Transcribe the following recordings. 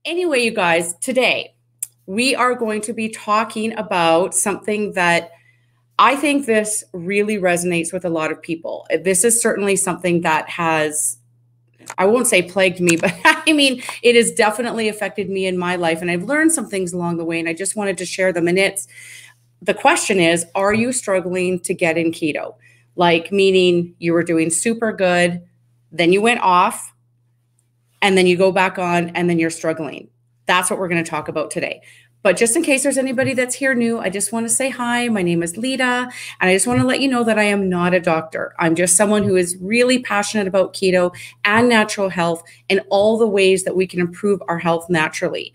Anyway, you guys, today we are going to be talking about something that I think this really resonates with a lot of people. This is certainly something that has, I won't say plagued me, but I mean, it has definitely affected me in my life. And I've learned some things along the way, and I just wanted to share them. And the question is, are you struggling to get in keto? Like, meaning you were doing super good, then you went off, and then you go back on, and then you're struggling. That's what we're going to talk about today. But just in case there's anybody that's here new, I just want to say hi. My name is Lita, and I just want to let you know that I am not a doctor. I'm just someone who is really passionate about keto and natural health and all the ways that we can improve our health naturally.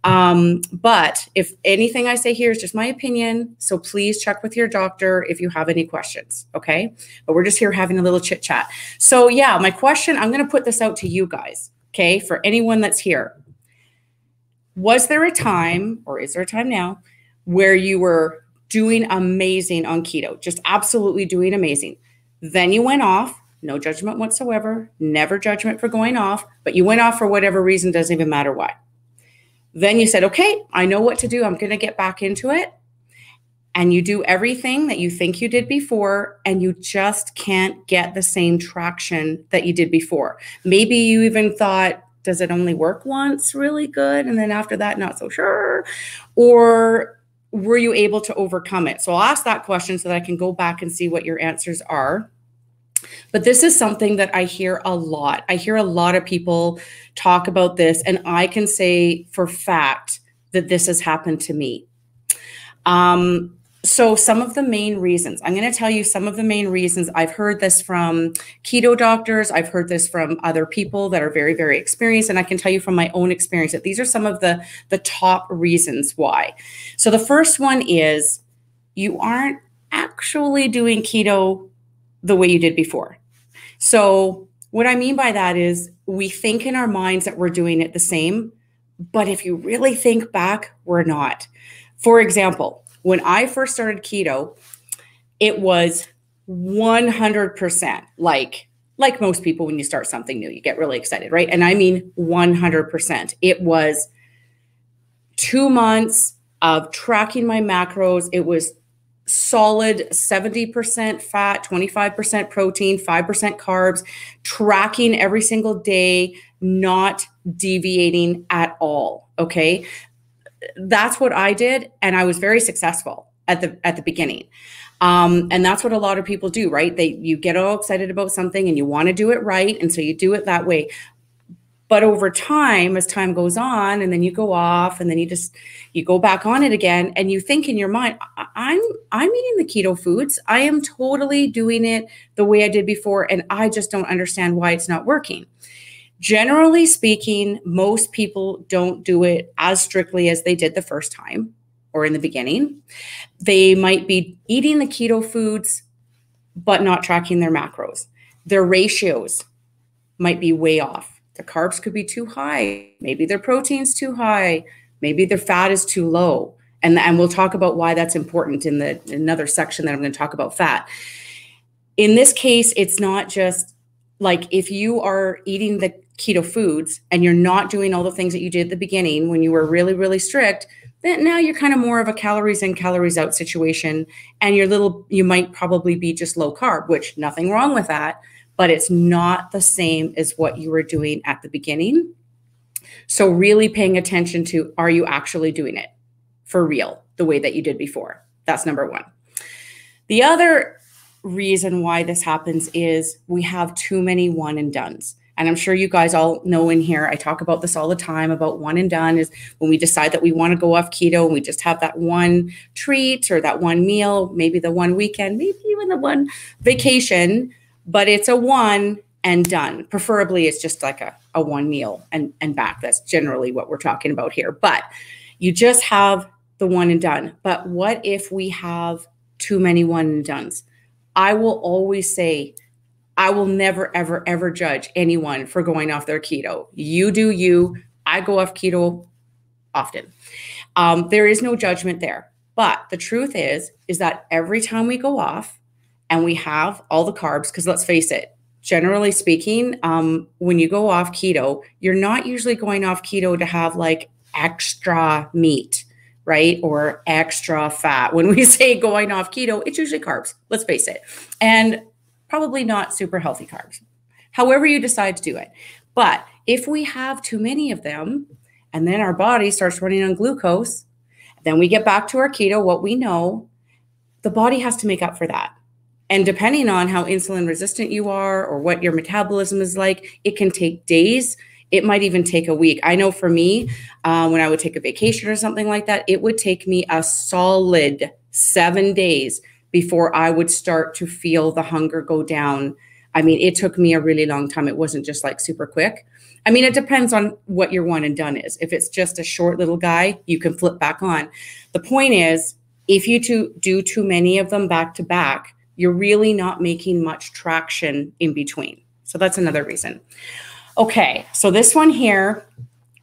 But if anything I say here is just my opinion, so please check with your doctor if you have any questions, okay? But we're just here having a little chit chat. So yeah, my question, I'm going to put this out to you guys, okay? For anyone that's here. Was there a time, or is there a time now, where you were doing amazing on keto, just absolutely doing amazing? Then you went off, no judgment whatsoever, never judgment for going off, but you went off for whatever reason, doesn't even matter why. Then you said, okay, I know what to do. I'm going to get back into it. And you do everything that you think you did before, and you just can't get the same traction that you did before. Maybe you even thought, does it only work once really good? And then after that, not so sure. Or were you able to overcome it? So I'll ask that question so that I can go back and see what your answers are. But this is something that I hear a lot. I hear a lot of people talk about this, and I can say for fact that this has happened to me. So some of the main reasons, I'm going to tell you some of the main reasons. I've heard this from keto doctors. I've heard this from other people that are very, very experienced. And I can tell you from my own experience that these are some of the top reasons why. So the first one is you aren't actually doing keto the way you did before. So what I mean by that is we think in our minds that we're doing it the same, but if you really think back, we're not. For example, when I first started keto, it was 100% like most people, when you start something new, you get really excited, right? And I mean 100%. It was 2 months of tracking my macros. It was solid 70% fat, 25% protein, 5% carbs, tracking every single day, not deviating at all, okay? That's what I did, and I was very successful at the beginning. And that's what a lot of people do, right? You get all excited about something and you want to do it right, and so you do it that way. But over time, as time goes on, and then you go off, and then you go back on it again, and you think in your mind, I'm eating the keto foods. I am totally doing it the way I did before, and I just don't understand why it's not working. Generally speaking, most people don't do it as strictly as they did the first time or in the beginning. They might be eating the keto foods, but not tracking their macros. Their ratios might be way off. The carbs could be too high. Maybe their protein's too high. Maybe their fat is too low. And we'll talk about why that's important in another section that I'm going to talk about fat. In this case, it's not just like if you are eating the keto foods and you're not doing all the things that you did at the beginning when you were really, really strict, then now you're kind of more of a calories in, calories out situation. And you might probably be just low carb, which nothing wrong with that, but it's not the same as what you were doing at the beginning. So really paying attention to, are you actually doing it for real the way that you did before? That's number one. The other reason why this happens is we have too many one and dones. And I'm sure you guys all know in here, I talk about this all the time about one and done is when we decide that we want to go off keto and we just have that one treat or that one meal, maybe the one weekend, maybe even the one vacation, but it's a one and done. Preferably it's just like a one meal and back. That's generally what we're talking about here. But You just have the one and done. But what if we have too many one and dones? I will always say, I will never, ever, ever judge anyone for going off their keto. You do you. I go off keto often. There is no judgment there. But the truth is that every time we go off and we have all the carbs, because let's face it, generally speaking, when you go off keto, you're not usually going off keto to have like extra meat, right? Or extra fat. When we say going off keto, it's usually carbs, let's face it. And probably not super healthy carbs, however you decide to do it. But if we have too many of them, and then our body starts running on glucose, then we get back to our keto, what we know, the body has to make up for that. And depending on how insulin resistant you are or what your metabolism is like, it can take days. It might even take a week. I know for me, when I would take a vacation or something like that, it would take me a solid 7 days before I would start to feel the hunger go down. I mean, it took me a really long time. It wasn't just like super quick. I mean, it depends on what your one and done is. If it's just a short little guy, you can flip back on. The point is, if you do too many of them back to back, you're really not making much traction in between. So that's another reason. Okay, so this one here,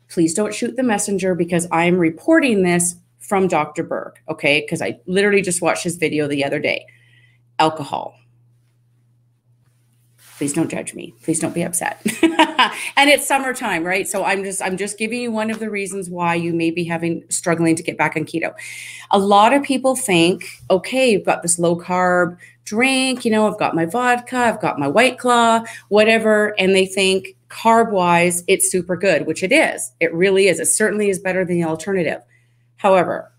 please don't shoot the messenger because I'm reporting this from Dr. Berg, okay? Because I literally just watched his video the other day. Alcohol. Please don't judge me. Please don't be upset. And it's summertime, right? So I'm just giving you one of the reasons why you may be struggling to get back on keto. A lot of people think, okay, you've got this low carb drink, I've got my vodka, I've got my White Claw, whatever, and they think carb wise, it's super good, which it is. It really is. It certainly is better than the alternative. However,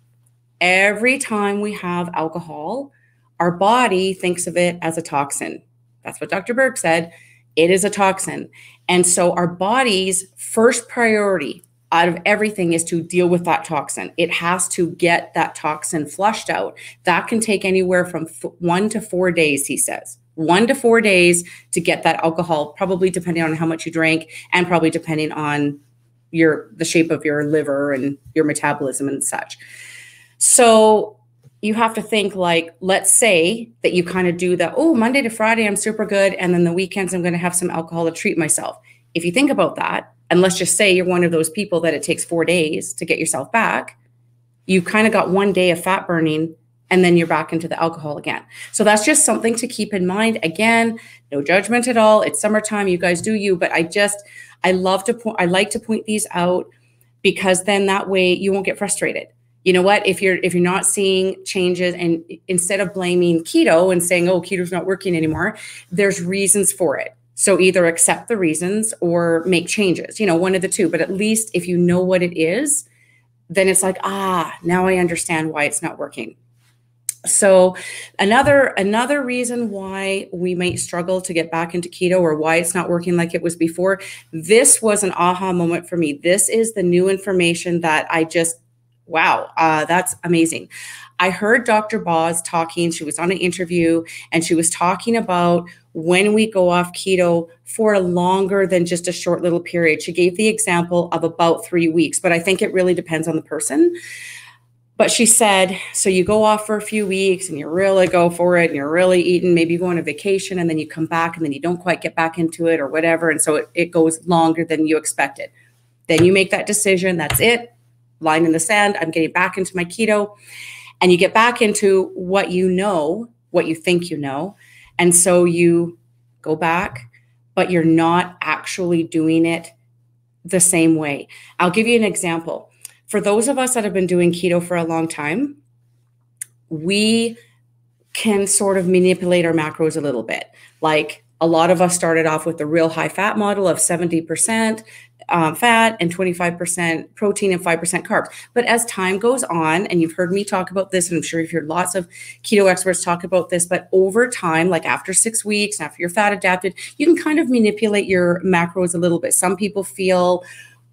every time we have alcohol, our body thinks of it as a toxin. That's what Dr. Berg said. It is a toxin. And so our body's first priority out of everything is to deal with that toxin. It has to get that toxin flushed out. That can take anywhere from 1 to 4 days, he says. 1 to 4 days to get that alcohol, probably depending on how much you drank and probably depending on the shape of your liver and your metabolism and such. So you have to think like, let's say that you kind of do Monday to Friday, I'm super good. And then the weekends, I'm going to have some alcohol to treat myself. If you think about that, and let's just say you're one of those people that it takes 4 days to get yourself back, you kind of got 1 day of fat burning and then you're back into the alcohol again. So that's just something to keep in mind. Again, no judgment at all. It's summertime. You guys do you, but I like to point these out because then that way you won't get frustrated. You know what? If you're not seeing changes, and instead of blaming keto and saying, oh, keto's not working anymore, there's reasons for it. So either accept the reasons or make changes, one of the two. But at least if you know what it is, then it's like, now I understand why it's not working. So another reason why we might struggle to get back into keto or why it's not working like it was before, this was an aha moment for me. This is the new information that wow, that's amazing. I heard Dr. Boz talking. She was on an interview and she was talking about when we go off keto for longer than just a short little period. She gave the example of about 3 weeks, but I think it really depends on the person. But she said, so you go off for a few weeks and you really go for it and you're really eating, maybe you go on a vacation and then you come back and then you don't quite get back into it or whatever. And so it goes longer than you expected. Then you make that decision. That's it. Line in the sand. I'm getting back into my keto. And you get back into what you know, what you think you know. And so you go back, but you're not actually doing it the same way. I'll give you an example. For those of us that have been doing keto for a long time, we can sort of manipulate our macros a little bit. Like a lot of us started off with the real high fat model of 70% fat and 25% protein and 5% carbs. But as time goes on, and you've heard me talk about this, and I'm sure you've heard lots of keto experts talk about this, but over time, like after 6 weeks, after you're fat adapted, you can kind of manipulate your macros a little bit. Some people feel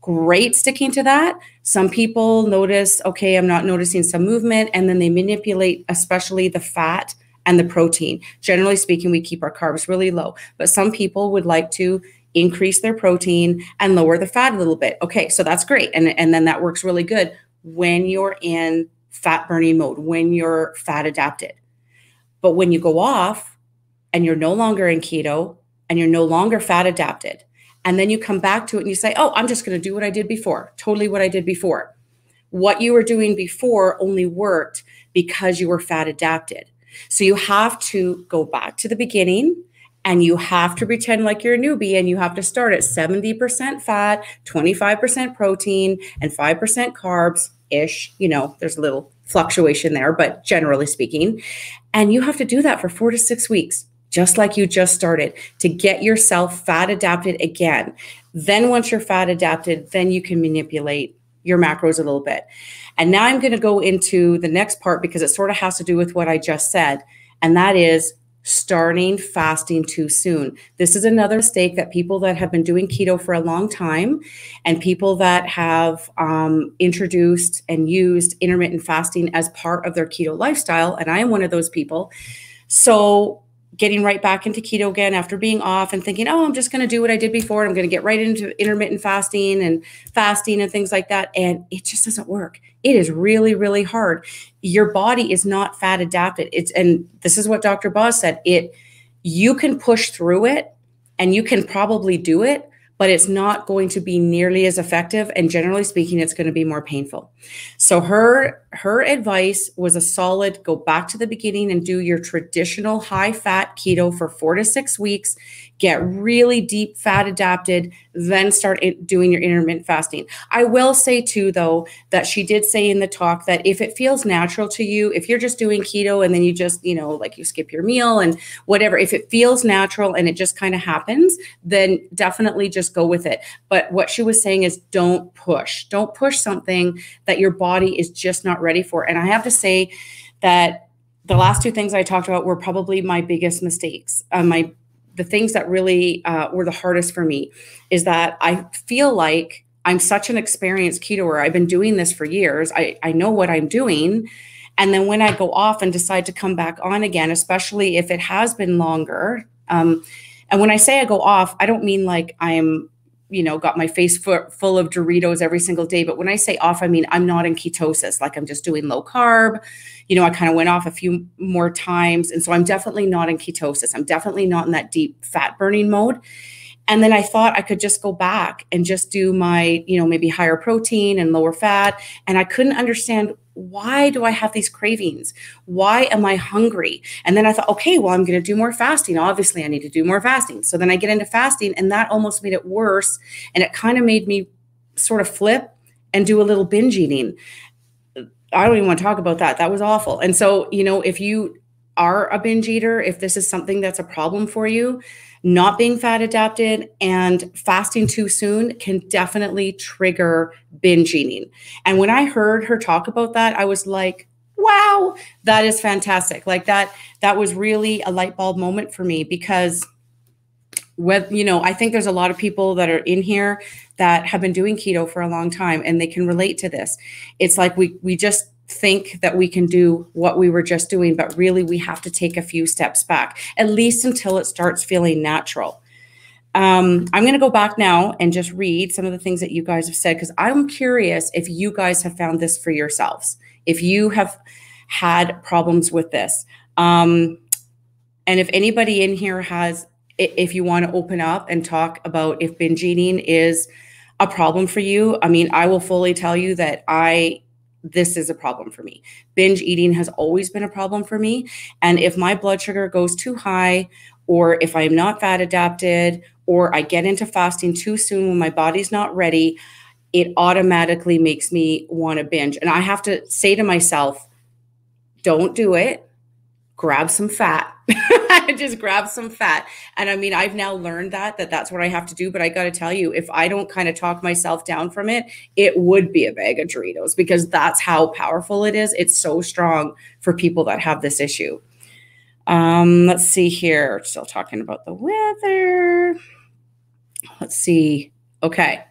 great sticking to that. Some people notice, okay, I'm not noticing some movement, and then they manipulate, especially the fat and the protein. Generally speaking, we keep our carbs really low, but some people would like to increase their protein and lower the fat a little bit. Okay, so that's great. And then that works really good. when you're in fat burning mode, when you're fat adapted. But when you go off and you're no longer in keto and you're no longer fat adapted, and then you come back to it and you say, oh, I'm just going to do what I did before, totally what I did before. What you were doing before only worked because you were fat adapted. So you have to go back to the beginning and you have to pretend like you're a newbie, and you have to start at 70% fat, 25% protein, and 5% carbs ish. You know, there's a little fluctuation there, but generally speaking. And you have to do that for 4 to 6 weeks, just like you just started, to get yourself fat adapted again. Then once you're fat adapted, then you can manipulate your macros a little bit. And now I'm going to go into the next part because it sort of has to do with what I just said. And that is starting fasting too soon. This is another mistake that people that have been doing keto for a long time and people that have introduced and used intermittent fasting as part of their keto lifestyle. And I am one of those people. So getting right back into keto again after being off and thinking, oh, I'm just going to do what I did before. I'm going to get right into intermittent fasting and things like that. And it just doesn't work. It is really, really hard. Your body is not fat adapted. And this is what Dr. Boz said. You can push through it and you can probably do it, but it's not going to be nearly as effective. And generally speaking, it's going to be more painful. So her advice was a solid, go back to the beginning and do your traditional high fat keto for 4 to 6 weeks, get really deep fat adapted, then start doing your intermittent fasting. I will say too, though, that she did say in the talk that if it feels natural to you, if you're just doing keto and then you just, like you skip your meal and whatever, if it feels natural and it just kind of happens, then definitely just go with it. But what she was saying is don't push something that your body is just not ready for. And I have to say that the last 2 things I talked about were probably my biggest mistakes. The things that really were the hardest for me is that I feel like I'm such an experienced ketoer. I've been doing this for years. I know what I'm doing. And then when I go off and decide to come back on again, especially if it has been longer. And when I say I go off, I don't mean like I'm, got my face full of Doritos every single day. But when I say off, I mean, I'm not in ketosis, like I'm just doing low carb. I kind of went off a few more times. And so I'm definitely not in ketosis. I'm definitely not in that deep fat burning mode. And then I thought I could just go back and just do my, maybe higher protein and lower fat. And I couldn't understand, why do I have these cravings? Why am I hungry? And then I thought, okay, well, I'm going to do more fasting. Obviously, I need to do more fasting. So then I get into fasting, and that almost made it worse. And it kind of made me sort of flip and do a little binge eating. I don't even want to talk about that. That was awful. And so, if you are a binge eater, if this is something that's a problem for you, not being fat adapted and fasting too soon can definitely trigger binge eating. And when I heard her talk about that, I was like, wow, that is fantastic. Like that was really a light bulb moment for me, because I think there's a lot of people that are in here that have been doing keto for a long time and they can relate to this. It's like we just think that we can do what we were just doing, but really we have to take a few steps back, at least until it starts feeling natural. I'm going to go back now and just read some of the things that you guys have said, because I'm curious if you guys have found this for yourselves, if you have had problems with this. And if anybody in here has, if you want to open up and talk about if binge eating is a problem for you, I mean, I will fully tell you that this is a problem for me. Binge eating has always been a problem for me. And if my blood sugar goes too high, or if I'm not fat adapted, or I get into fasting too soon when my body's not ready, it automatically makes me want to binge. And I have to say to myself, don't do it. Grab some fat. Just grab some fat. And I mean, I've now learned that's what I have to do. But I got to tell you, if I don't kind of talk myself down from it, it would be a bag of Doritos, because that's how powerful it is. It's so strong for people that have this issue. Let's see here. Still talking about the weather. Let's see. Okay.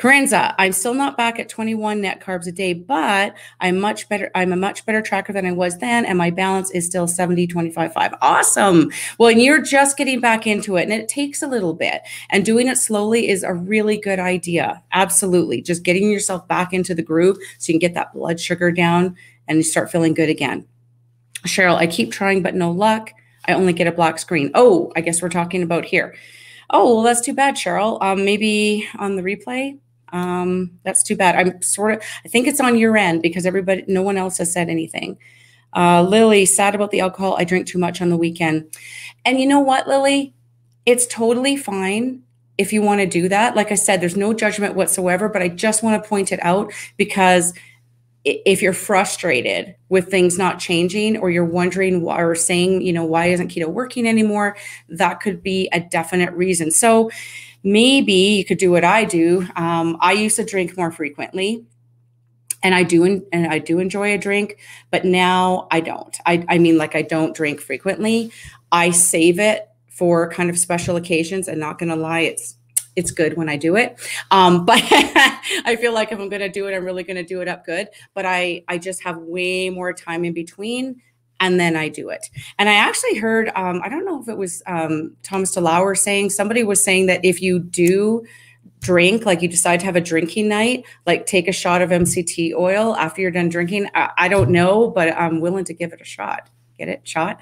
Corinza, I'm still not back at 21 net carbs a day, but I'm much better. I'm a much better tracker than I was then, and my balance is still 70, 25, 5. Awesome. Well, and you're just getting back into it, and it takes a little bit, and doing it slowly is a really good idea. Absolutely. Just getting yourself back into the groove so you can get that blood sugar down and you start feeling good again. Cheryl, I keep trying, but no luck. I only get a black screen. Oh, I guess we're talking about here. Oh, well, that's too bad, Cheryl. Maybe on the replay. That's too bad. I think it's on your end because no one else has said anything. Lily, sad about the alcohol. I drink too much on the weekend. And you know what, Lily? It's totally fine if you want to do that. Like I said, there's no judgment whatsoever, but I just want to point it out because if you're frustrated with things not changing, or you're wondering why, or saying, why isn't keto working anymore? That could be a definite reason. So maybe you could do what I do. I used to drink more frequently, and I do enjoy a drink, but now I don't. I mean, like, I don't drink frequently. I save it for kind of special occasions, and not going to lie, it's good when I do it. But I feel like if I'm going to do it, I'm really going to do it up good. But I just have way more time in between, and then I do it. And I actually heard, I don't know if it was Thomas DeLauer somebody was saying that if you do drink, like you decide to have a drinking night, like take a shot of MCT oil after you're done drinking. I don't know, but I'm willing to give it a shot. Get it? Shot?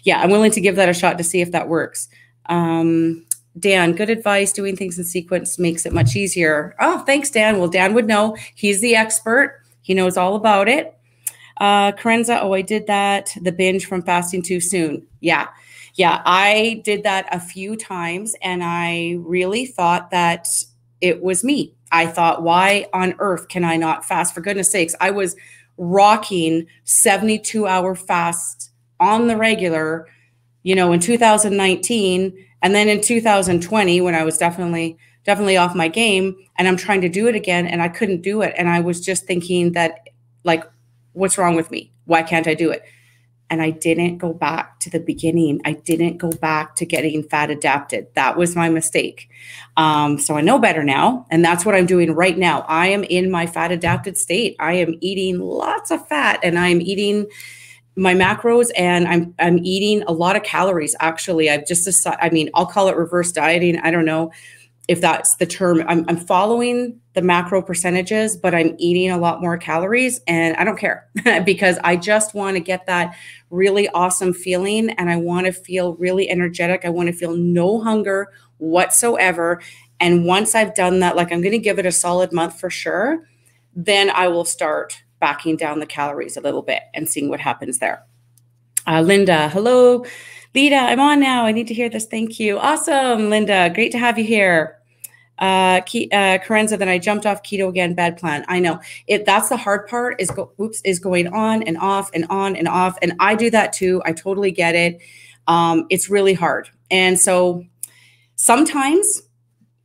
Yeah, I'm willing to give that a shot to see if that works. Dan, good advice. Doing things in sequence makes it much easier. Oh, thanks, Dan. Well, Dan would know. He's the expert. He knows all about it. Corinza, I did that. The binge from fasting too soon. Yeah, I did that a few times, and I really thought that it was me. I thought, why on earth can I not fast? For goodness sakes, I was rocking 72-hour fasts on the regular, in 2019. And then in 2020, when I was definitely off my game, and I'm trying to do it again, and I couldn't do it. And I was just thinking that, like, what's wrong with me? Why can't I do it? And I didn't go back to the beginning. I didn't go back to getting fat adapted. That was my mistake. So I know better now. And that's what I'm doing right now. I am in my fat adapted state. I am eating lots of fat, and I'm eating my macros, and I'm eating a lot of calories. Actually, I've just decided, I'll call it reverse dieting. I don't know if that's the term. I'm following the macro percentages, but I'm eating a lot more calories, and I don't care because I just want to get that really awesome feeling, and I want to feel really energetic. I want to feel no hunger whatsoever. And once I've done that, like, I'm going to give it a solid month for sure, then I will start backing down the calories a little bit and seeing what happens there. Linda, hello. Lita, I'm on now. I need to hear this. Thank you. Awesome, Linda. Great to have you here. Corinza, then I jumped off keto again. Bad plan. I know it. That's the hard part is going on and off and on and off. And I do that too. I totally get it. It's really hard. And so sometimes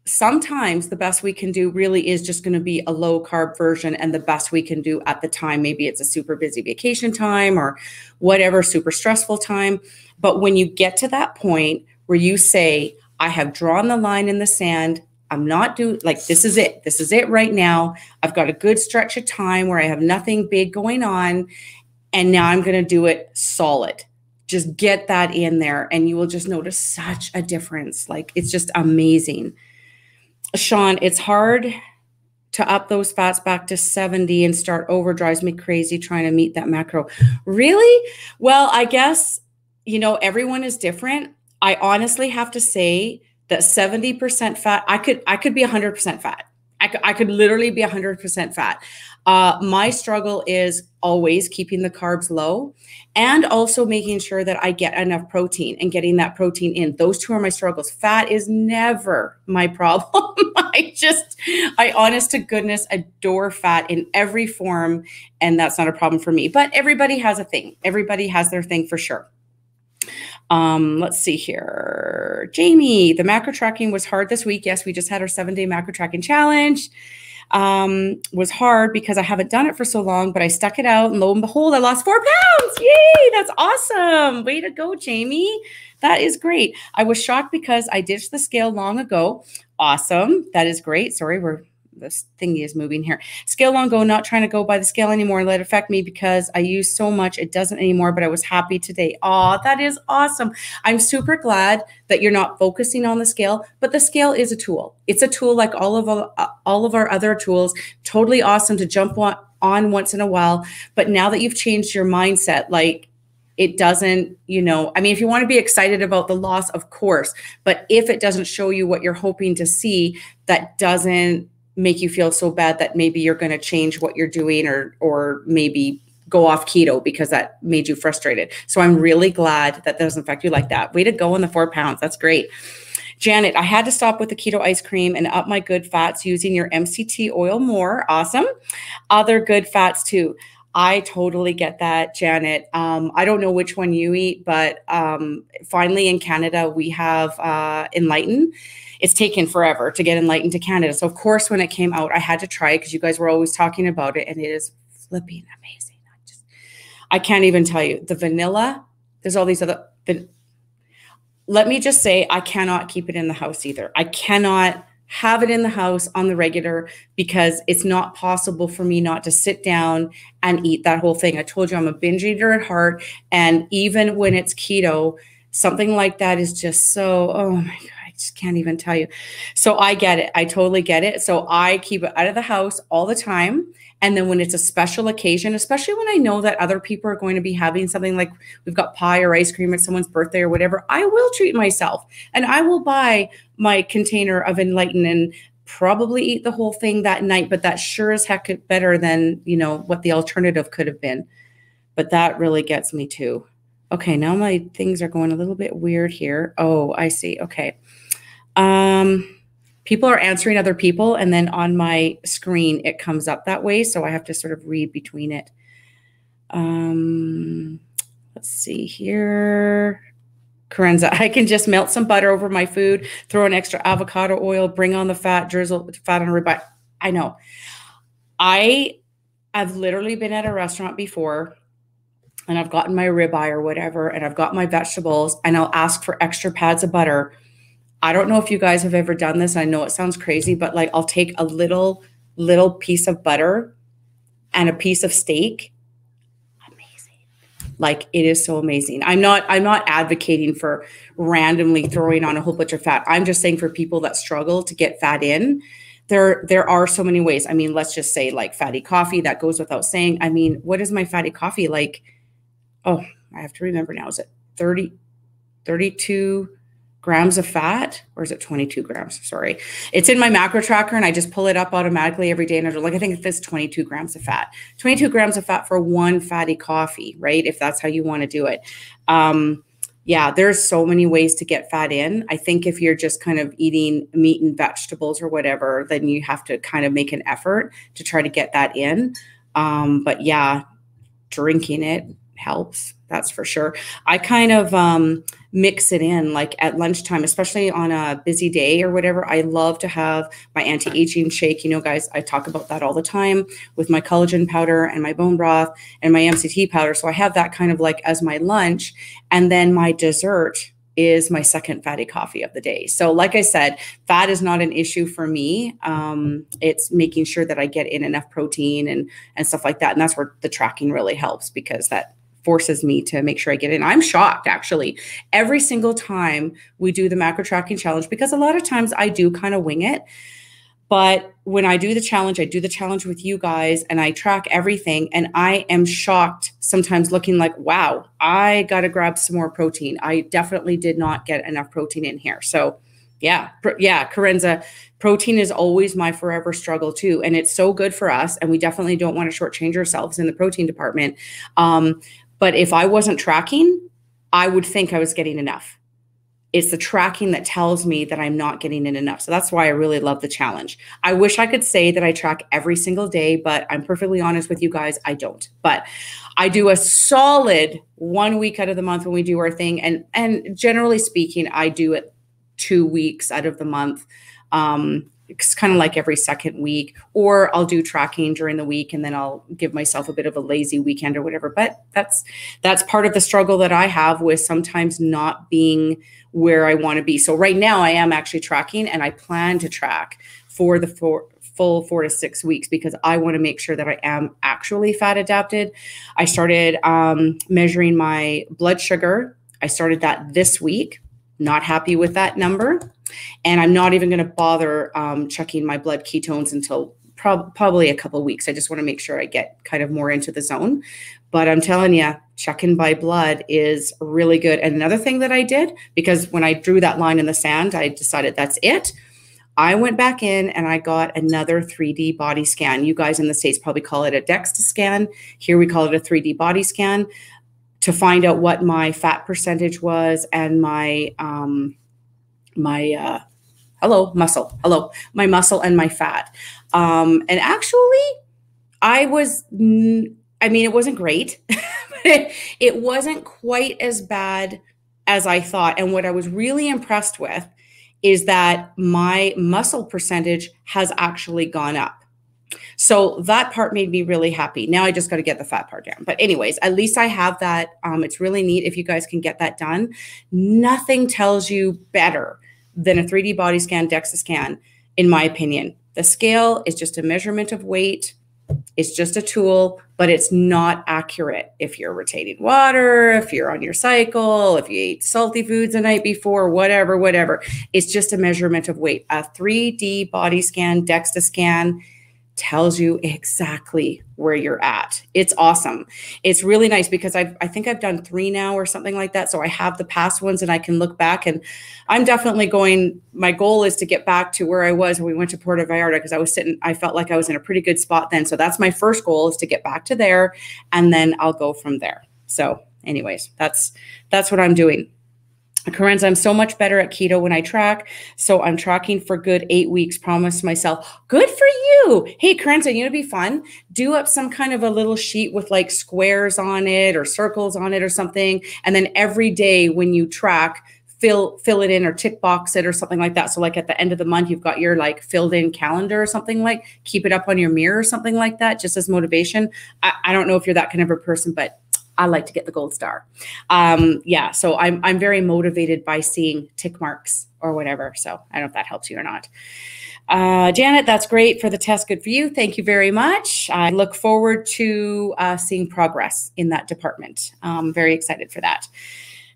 the best we can do really is just going to be a low carb version, and the best we can do at the time. Maybe it's a super busy vacation time or whatever, super stressful time. But when you get to that point where you say, I have drawn the line in the sand, I'm not doing, like, this is it. This is it right now. I've got a good stretch of time where I have nothing big going on, and now I'm going to do it solid. Just get that in there, and you will just notice such a difference. Like, it's just amazing. Sean, it's hard to up those fats back to 70 and start over. Drives me crazy trying to meet that macro. Really? Well, I guess, everyone is different. I honestly have to say that 70% fat, I could be 100% fat. I could literally be 100% fat. My struggle is always keeping the carbs low, and also making sure that I get enough protein and getting that protein in. Those two are my struggles. Fat is never my problem. I honest to goodness adore fat in every form, and that's not a problem for me. But everybody has a thing. Everybody has their thing for sure. Let's see here. Jamie, the macro tracking was hard this week. Yes, we just had our 7-day macro tracking challenge. Was hard because I haven't done it for so long, but I stuck it out, and lo and behold, I lost 4 pounds. Yay, that's awesome. Way to go, Jamie. That is great. I was shocked because I ditched the scale long ago. Awesome. That is great. Sorry, we're this thingy is moving here. Scale on go, not trying to go by the scale anymore. Let it affect me because I use so much. It doesn't anymore, but I was happy today. Oh, that is awesome. I'm super glad that you're not focusing on the scale, but the scale is a tool. It's a tool like all of our other tools. Totally awesome to jump on once in a while. But now that you've changed your mindset, like, it doesn't, I mean, if you want to be excited about the loss, of course, but if it doesn't show you what you're hoping to see, that doesn't make you feel so bad that maybe you're going to change what you're doing or maybe go off keto because that made you frustrated. So I'm really glad that doesn't affect you like that. Way to go on the 4 pounds. That's great. Janet, I had to stop with the keto ice cream and up my good fats using your MCT oil more. Awesome. Other good fats too. I totally get that, Janet. I don't know which one you eat, but finally in Canada, we have Enlighten. It's taken forever to get Enlighten to Canada. So of course, when it came out, I had to try it because you guys were always talking about it, and it is flipping amazing. I can't even tell you. The vanilla, there's all these other, let me just say, I cannot keep it in the house either. I cannot have it in the house on the regular because it's not possible for me not to sit down and eat that whole thing. I told you I'm a binge eater at heart. And even when it's keto, something like that is just so, oh my God, I just can't even tell you. So I get it. I totally get it. So I keep it out of the house all the time. And then when it's a special occasion, especially when I know that other people are going to be having something like we've got pie or ice cream at someone's birthday or whatever, I will treat myself and I will buy my container of Enlighten and probably eat the whole thing that night. But that sure as heck better than, what the alternative could have been. But that really gets me too. Okay, now my things are going a little bit weird here. Oh, I see. Okay. People are answering other people, and then on my screen, it comes up that way. So I have to sort of read between it. Let's see here. Karenza, I can just melt some butter over my food, throw an extra avocado oil, bring on the fat, drizzle fat on a ribeye. I know. I've literally been at a restaurant before, and I've gotten my ribeye or whatever, and I've got my vegetables, and I'll ask for extra pads of butter. I don't know if you guys have ever done this. I know it sounds crazy, but like I'll take a little piece of butter and a piece of steak. Amazing. Like it is so amazing. I'm not advocating for randomly throwing on a whole bunch of fat. I'm just saying for people that struggle to get fat in, there are so many ways. I mean, let's just say like fatty coffee, that goes without saying. I mean, what is my fatty coffee like? Oh, I have to remember now. Is it 32 grams of fat, or is it 22 grams? Sorry. It's in my macro tracker and I just pull it up automatically every day. And I think it's 22 grams of fat, 22 grams of fat for one fatty coffee, right? If that's how you want to do it. Yeah, there's so many ways to get fat in. I think if you're just kind of eating meat and vegetables or whatever, then you have to kind of make an effort to try to get that in. But yeah, drinking it helps. That's for sure. I kind of mix it in like at lunchtime, especially on a busy day or whatever. I love to have my anti-aging shake. Guys, I talk about that all the time with my collagen powder and my bone broth and my MCT powder. So I have that kind of like as my lunch. And then my dessert is my second fatty coffee of the day. So like I said, fat is not an issue for me. It's making sure that I get in enough protein and stuff like that. And that's where the tracking really helps because that forces me to make sure I get in. I'm shocked actually every single time we do the macro tracking challenge, because a lot of times I do kind of wing it. But when I do the challenge, I do the challenge with you guys and I track everything. And I am shocked sometimes looking like, wow, I got to grab some more protein. I definitely did not get enough protein in here. So yeah, Karenza, protein is always my forever struggle too. And it's so good for us. And we definitely don't want to shortchange ourselves in the protein department. But if I wasn't tracking, I would think I was getting enough. It's the tracking that tells me that I'm not getting in enough. So that's why I really love the challenge. I wish I could say that I track every single day, but I'm perfectly honest with you guys, I don't. But I do a solid 1 week out of the month when we do our thing. And generally speaking, I do it 2 weeks out of the month. it's kind of like every second week, or I'll do tracking during the week and then I'll give myself a bit of a lazy weekend or whatever. But that's part of the struggle that I have with sometimes not being where I want to be. So right now I am actually tracking, and I plan to track for the full 4 to 6 weeks because I want to make sure that I am actually fat adapted. I started measuring my blood sugar. I started that this week. Not happy with that number. And I'm not even going to bother checking my blood ketones until probably a couple of weeks. I just want to make sure I get kind of more into the zone. But I'm telling you, checking by blood is really good. And another thing that I did, because when I drew that line in the sand, I decided that's it. I went back in and I got another 3D body scan. You guys in the States probably call it a DEXA scan. Here we call it a 3D body scan, to find out what my fat percentage was and my my muscle and my fat. And actually, it wasn't great. It wasn't quite as bad as I thought. And what I was really impressed with is that my muscle percentage has actually gone up. So that part made me really happy. Now I just got to get the fat part down. But anyways, at least I have that. It's really neat if you guys can get that done. Nothing tells you better than a 3D body scan, DEXA scan, in my opinion. The scale is just a measurement of weight. It's just a tool, but it's not accurate. If you're retaining water, if you're on your cycle, if you ate salty foods the night before, whatever. It's just a measurement of weight. A 3D body scan, DEXA scan, tells you exactly where you're at. It's awesome. It's really nice because I think I've done 3 now or something like that. So I have the past ones and I can look back, and I'm definitely my goal is to get back to where I was when we went to Puerto Vallarta, because I felt like I was in a pretty good spot then. So that's my first goal, is to get back to there, and then I'll go from there. So anyways, that's what I'm doing. Corinza, I'm so much better at keto when I track. So I'm tracking for good 8 weeks, promise myself. Good for you. Hey, Corinza, you know, it'd be fun. Do up some kind of a little sheet with like squares on it or circles on it or something. And then every day when you track, fill it in or tick box it or something like that. So like at the end of the month, you've got your like filled in calendar or something, like keep it up on your mirror or something like that, just as motivation. I don't know if you're that kind of a person, but I like to get the gold star. Yeah, so I'm very motivated by seeing tick marks or whatever. So I don't know if that helps you or not. Janet, that's great for the test. Good for you. Thank you very much. I look forward to seeing progress in that department. I'm very excited for that.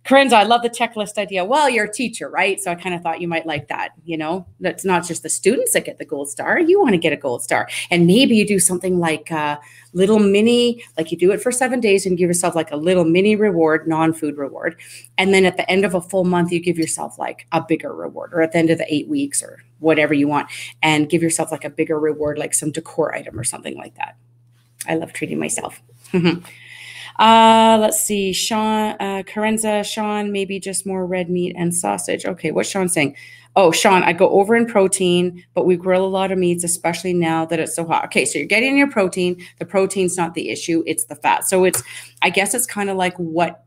Corinza, I love the checklist idea. Well, you're a teacher, right? So I kind of thought you might like that. You know, that's not just the students that get the gold star. You want to get a gold star. And maybe you do something like a little mini, like you do it for 7 days and give yourself like a little mini reward, non-food reward. And then at the end of a full month, you give yourself like a bigger reward, or at the end of the 8 weeks or whatever you want, and give yourself like a bigger reward, like some decor item or something like that. I love treating myself. Let's see, Sean, Corinza, Sean, maybe just more red meat and sausage. Okay, what's Sean saying? Oh, Sean, I go over in protein, but we grill a lot of meats, especially now that it's so hot. Okay, so you're getting your protein. The protein's not the issue, it's the fat. So I guess it's kind of like what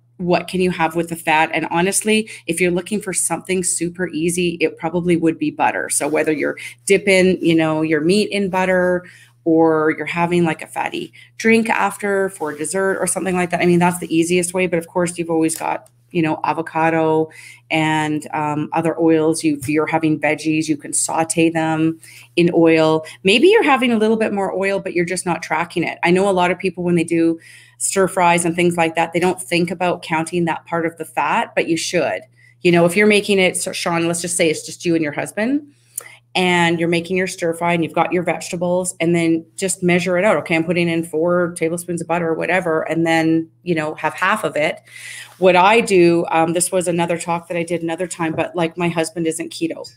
can you have with the fat? And honestly, if you're looking for something super easy, it probably would be butter. So whether you're dipping, your meat in butter, or you're having like a fatty drink after for dessert or something like that. I mean, that's the easiest way. But of course, you've always got, avocado and other oils. If you're having veggies, you can saute them in oil. Maybe you're having a little bit more oil, but you're just not tracking it. I know a lot of people, when they do stir fries and things like that, they don't think about counting that part of the fat, but you should. If you're making it, so Sean, let's just say it's just you and your husband, and you're making your stir fry and you've got your vegetables, and then just measure it out. Okay, I'm putting in 4 tablespoons of butter or whatever, and then, have half of it. What I do, this was another talk that I did another time, but like my husband isn't keto.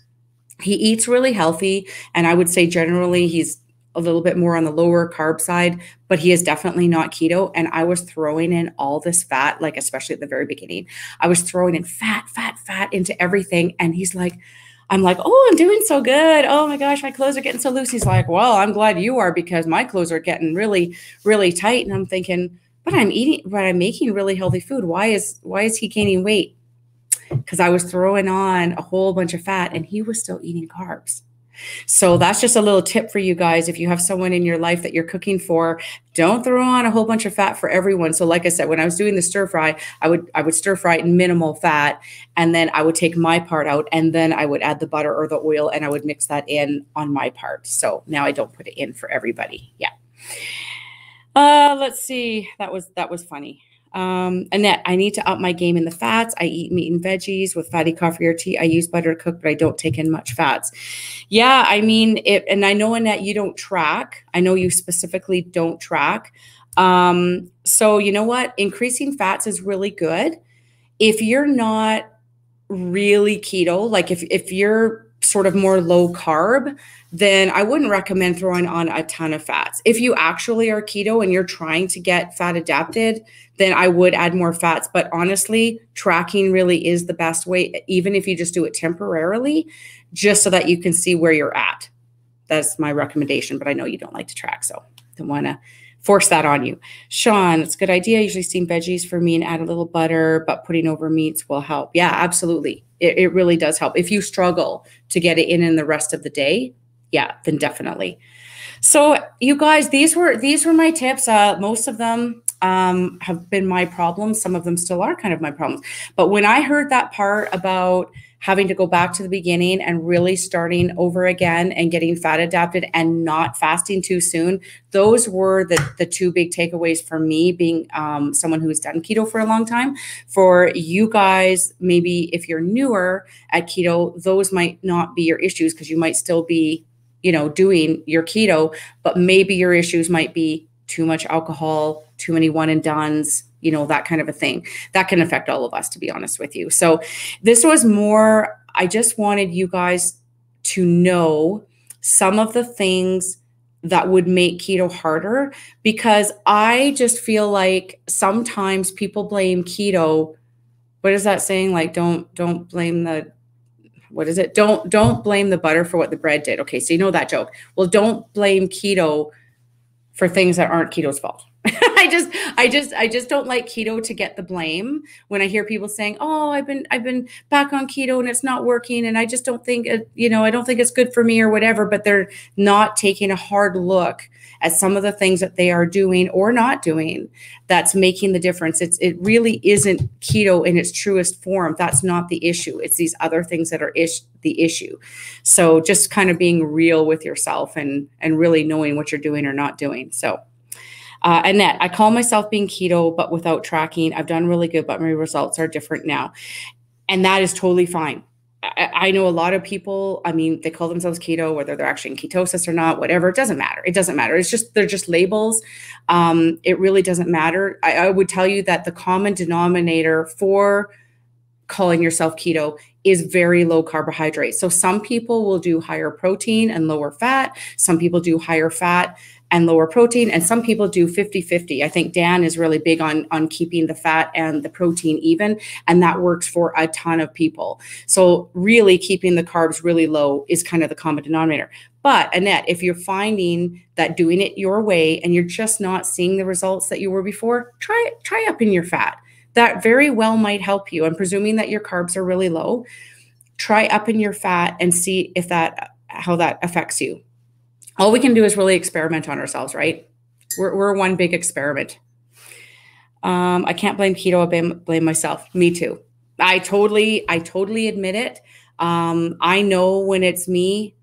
He eats really healthy. And I would say generally he's a little bit more on the lower carb side, but he is definitely not keto. And I was throwing in all this fat, like especially at the very beginning, I was throwing in fat into everything. And he's like, I'm like, oh, I'm doing so good. Oh my gosh, my clothes are getting so loose. He's like, well, I'm glad you are, because my clothes are getting really, really tight. And I'm thinking, but I'm making really healthy food. Why is he gaining weight? Because I was throwing on a whole bunch of fat and he was still eating carbs. So that's just a little tip for you guys. If you have someone in your life that you're cooking for, don't throw on a whole bunch of fat for everyone. So like I said, when I was doing the stir fry, I would stir fry it in minimal fat, and then I would take my part out, and then I would add the butter or the oil, and I would mix that in on my part. So now I don't put it in for everybody. Yeah. Let's see. That was funny. Annette, I need to up my game in the fats. I eat meat and veggies with fatty coffee or tea. I use butter to cook, but I don't take in much fats. Yeah, I mean, and I know, Annette, you don't track. I know you specifically don't track. So you know what? Increasing fats is really good. If you're not really keto, like if you're sort of more low carb, then I wouldn't recommend throwing on a ton of fats. If you actually are keto and you're trying to get fat adapted, then I would add more fats. But honestly, tracking really is the best way, even if you just do it temporarily, just so that you can see where you're at. That's my recommendation, but I know you don't like to track, so don't want to force that on you. Sean, it's a good idea. I usually steam veggies for me and add a little butter, but putting over meats will help. Yeah, absolutely. It really does help. If you struggle to get it in the rest of the day, yeah, then definitely. So you guys, these were my tips. Most of them have been my problems. Some of them still are kind of my problems. But when I heard that part about having to go back to the beginning and really starting over again and getting fat adapted and not fasting too soon, those were the two big takeaways for me, being someone who's done keto for a long time. For you guys, maybe if you're newer at keto, those might not be your issues because you might still be, doing your keto, but maybe your issues might be too much alcohol, too many one and dones, that kind of a thing. That can affect all of us, to be honest with you. So this was more, I just wanted you guys to know some of the things that would make keto harder, because I just feel like sometimes people blame keto. What is that saying? Like, don't blame the, what is it? Don't blame the butter for what the bread did. Okay. So you know that joke. Well, don't blame keto for things that aren't keto's fault. I just don't like keto to get the blame when I hear people saying, "Oh, I've been back on keto and it's not working, and I just don't think I don't think it's good for me," or whatever. But they're not taking a hard look at some of the things that they are doing or not doing that's making the difference. It really isn't keto in its truest form. That's not the issue. It's these other things that are the issue. So just kind of being real with yourself and really knowing what you're doing or not doing. So. Annette, I call myself being keto, but without tracking. I've done really good, but my results are different now. And that is totally fine. I know a lot of people, they call themselves keto, whether they're actually in ketosis or not, whatever. It doesn't matter. It doesn't matter. They're just labels. It really doesn't matter. I would tell you that the common denominator for calling yourself keto is very low carbohydrate. So some people will do higher protein and lower fat. Some people do higher fat and lower protein, and some people do 50-50. I think Dan is really big on keeping the fat and the protein even, and that works for a ton of people. So really keeping the carbs really low is kind of the common denominator. But Annette, if you're finding that doing it your way and you're just not seeing the results that you were before, try upping your fat. That very well might help you. I'm presuming that your carbs are really low. Try upping your fat and see how that affects you. All we can do is really experiment on ourselves, right? We're one big experiment. I can't blame keto. I blame myself. Me too. I totally admit it. I know when it's me,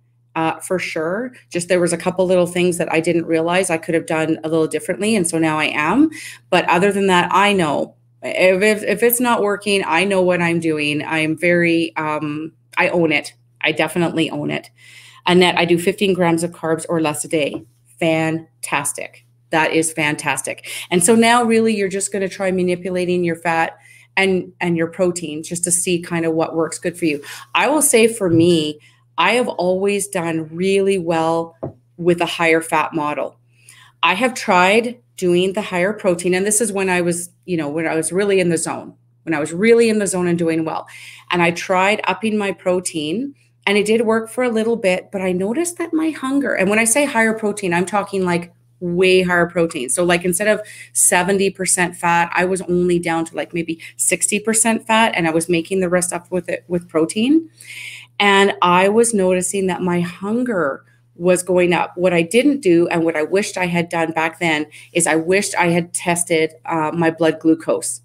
for sure. Just there was a couple little things that I didn't realize I could have done a little differently, and so now I am. But other than that, I know if it's not working, I know what I'm doing. I'm very, I own it. I definitely own it. Annette, I do 15 grams of carbs or less a day. Fantastic. That is fantastic. And so now really you're just going to try manipulating your fat and your protein just to see kind of what works good for you. I will say for me, I have always done really well with a higher fat model. I have tried doing the higher protein, and this is when I was, when I was really in the zone, and doing well. And I tried upping my protein, and it did work for a little bit, but I noticed that my hunger, and when I say higher protein, I'm talking like way higher protein. So like instead of 70% fat, I was only down to like maybe 60% fat, and I was making the rest up with protein. And I was noticing that my hunger was going up. What I didn't do and what I wished I had done back then is I wished I had tested my blood glucose,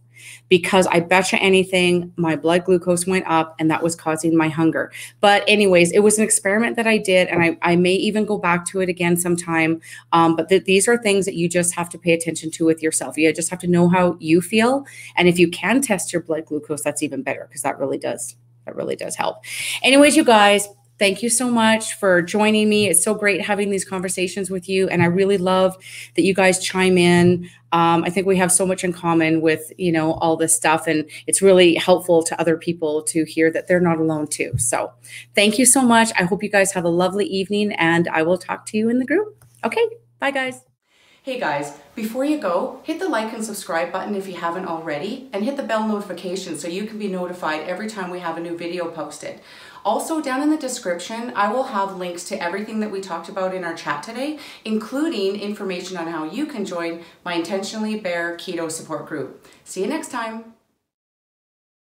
because I bet you anything my blood glucose went up and that was causing my hunger. But anyways, it was an experiment that I did, and I may even go back to it again sometime. But these are things that you just have to pay attention to with yourself. You just have to know how you feel. And if you can test your blood glucose, that's even better, because that really does help. Anyways, you guys, thank you so much for joining me. It's so great having these conversations with you. And I really love that you guys chime in. I think we have so much in common with, all this stuff. And it's really helpful to other people to hear that they're not alone too. So thank you so much. I hope you guys have a lovely evening, and I will talk to you in the group. Okay, bye guys. Hey guys, before you go, hit the like and subscribe button if you haven't already, and hit the bell notification so you can be notified every time we have a new video posted. Also, down in the description, I will have links to everything that we talked about in our chat today, including information on how you can join my Intentionally Bare Keto support group. See you next time.